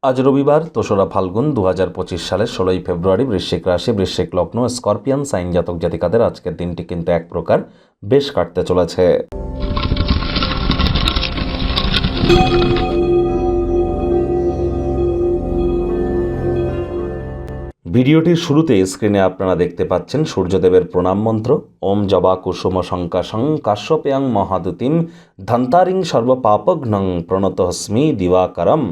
আজ রবিবার ২রা ফাল্গুন ২০২৫ সালের ১৬ই ফেব্রুয়ারি। বৃশ্চিক রাশি, বৃশ্চিক লগ্ন, স্করপিয়ান সাইন জাতক জাতিকাদের আজকের দিনটি কিন্তু এক প্রকার বেশ কাটতে চলেছে। ভিডিওটির শুরুতে স্ক্রিনে আপনারা দেখতে পাচ্ছেন সূর্যদেবের প্রণাম মন্ত্র। ওম জবা কুসুম শঙ্কাশং কাশ্যপেয়ং মহাদুতিম ধন্তারিং সর্বপাপঘ্নং প্রণতহস্মি দিবাকরম।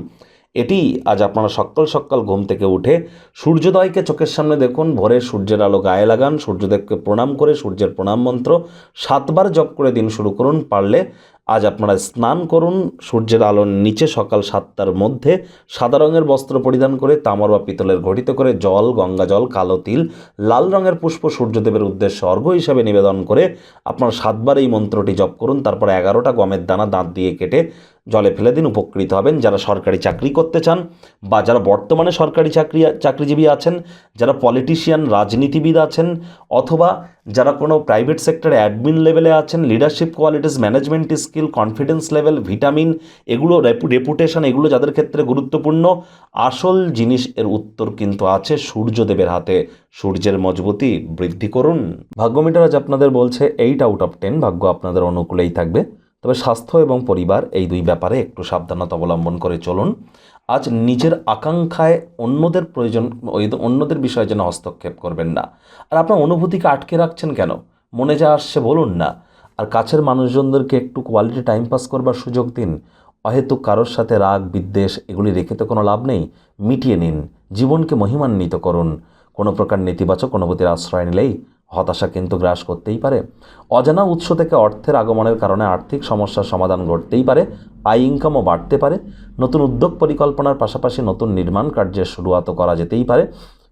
এটি আজ আপনারা সকাল সকাল ঘুম থেকে উঠে সূর্যোদয়কে চোখের সামনে দেখুন, ভোরে সূর্যের আলো গায়ে লাগান, সূর্যদেবকে প্রণাম করে সূর্যের প্রণাম মন্ত্র 7 বার জপ করে দিন শুরু করুন। পারলে আজ আপনারা স্নান করুন সূর্যের আলোর নিচে সকাল 7টার মধ্যে, সাদা রঙের বস্ত্র পরিধান করে তামার বা পিতলের ঘটিতে করে জল, গঙ্গা জল, কালো তিল, লাল রঙের পুষ্প সূর্যদেবের উদ্দেশ্যে অর্ঘ্য হিসাবে নিবেদন করে আপনারা 7 বার এই মন্ত্রটি জপ করুন। তারপর 11টা গমের দানা দাঁত দিয়ে কেটে জলে ফেলে দিন, উপকৃত হবেন। যারা সরকারি চাকরি করতে চান বা যারা বর্তমানে সরকারি চাকরিজীবী আছেন, যারা পলিটিশিয়ান রাজনীতিবিদ আছেন, অথবা যারা কোনো প্রাইভেট সেক্টরে অ্যাডমিন লেভেলে আছেন, leadership qualities, management skill, confidence level, vitamin, এগুলো রেপুটেশন, এগুলো যাদের ক্ষেত্রে গুরুত্বপূর্ণ, আসল জিনিস এর উত্তর কিন্তু আছে সূর্যদেবের হাতে। সূর্যের মজবুতি বৃদ্ধি করুন। ভাগ্যমিটার আজ আপনাদের বলছে 8 আউট অফ 10 ভাগ্য আপনাদের অনুকূলেই থাকবে। তবে স্বাস্থ্য এবং পরিবার এই দুই ব্যাপারে একটু সাবধানতা অবলম্বন করে চলুন। আজ নিজের আকাঙ্ক্ষায় অন্যদের বিষয়ে যেন হস্তক্ষেপ করবেন না। আর আপনার অনুভূতিকে আটকে রাখছেন কেন? মনে যা আসছে বলুন না। আর কাছের মানুষজনদেরকে একটু কোয়ালিটি টাইম পাস করবার সুযোগ দিন। অহেতুক কারোর সাথে রাগ বিদ্বেষ এগুলি রেখে তো কোনো লাভ নেই, মিটিয়ে নিন। জীবনকে মহিমান্বিত করুন। কোনো প্রকার নেতিবাচক অনুভূতির আশ্রয় নিলেই হতাশা কিন্তু গ্রাস করতেই পারে। অজানা উৎস থেকে অর্থের আগমনের কারণে আর্থিক সমস্যার সমাধান ঘটতেই পারে, আয় ইনকামও বাড়তে পারে। নতুন উদ্যোগ পরিকল্পনার পাশাপাশি নতুন নির্মাণ কার্যের শুরুয়াতও করা যেতেই পারে।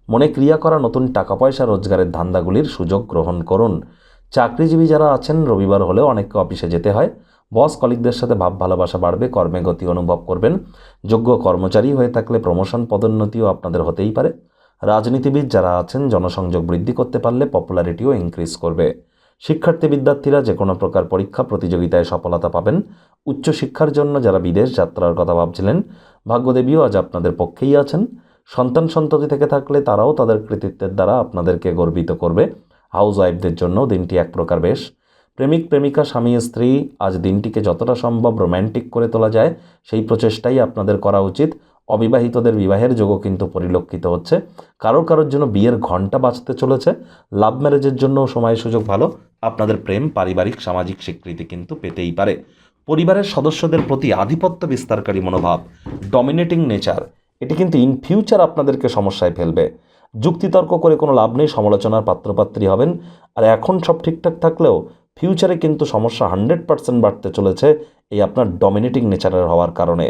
মনে ক্রিয়া করা নতুন টাকা পয়সা রোজগারের ধান্দাগুলির সুযোগ গ্রহণ করুন। চাকরিজীবী যারা আছেন, রবিবার হলেও অনেককে অফিসে যেতে হয়। বস কলিগদের সাথে ভাব ভালোবাসা বাড়বে, কর্মে গতি অনুভব করবেন। যোগ্য কর্মচারী হয়ে থাকলে প্রমোশন পদোন্নতিও আপনাদের হতেই পারে। রাজনীতিবিদ যারা আছেন, জনসংযোগ বৃদ্ধি করতে পারলে পপুলারিটিও ইনক্রিজ করবে। শিক্ষার্থী বিদ্যার্থীরা যে কোনো প্রকার পরীক্ষা প্রতিযোগিতায় সফলতা পাবেন। উচ্চশিক্ষার জন্য যারা বিদেশ যাত্রার কথা ভাবছিলেন, ভাগ্যদেবীও আজ আপনাদের পক্ষেই আছেন। সন্ততি থেকে থাকলে তারাও তাদের কৃতিত্বের দ্বারা আপনাদেরকে গর্বিত করবে। হাউস ওয়াইফদের জন্য দিনটি এক প্রকার বেশ। প্রেমিক প্রেমিকা, স্বামী স্ত্রী আজ দিনটিকে যতটা সম্ভব রোম্যান্টিক করে তোলা যায় সেই প্রচেষ্টাই আপনাদের করা উচিত। অবিবাহিতদের বিবাহের যোগও কিন্তু পরিলক্ষিত হচ্ছে। কারোর জন্য বিয়ের ঘণ্টা বাজতে চলেছে। লাভ ম্যারেজের জন্য সময় সুযোগ ভালো। আপনাদের প্রেম, পারিবারিক, সামাজিক স্বীকৃতি কিন্তু পেতেই পারে। পরিবারের সদস্যদের প্রতি আধিপত্য বিস্তারকারী মনোভাব, ডমিনেটিং নেচার, এটি কিন্তু ইন ফিউচার আপনাদেরকে সমস্যায় ফেলবে। যুক্তিতর্ক করে কোনো লাভ নেই, সমালোচনার পাত্রপাত্রী হবেন। আর এখন সব ঠিকঠাক থাকলেও ফিউচারে কিন্তু সমস্যা 100% বাড়তে চলেছে এই আপনার ডমিনেটিং নেচারের হওয়ার কারণে।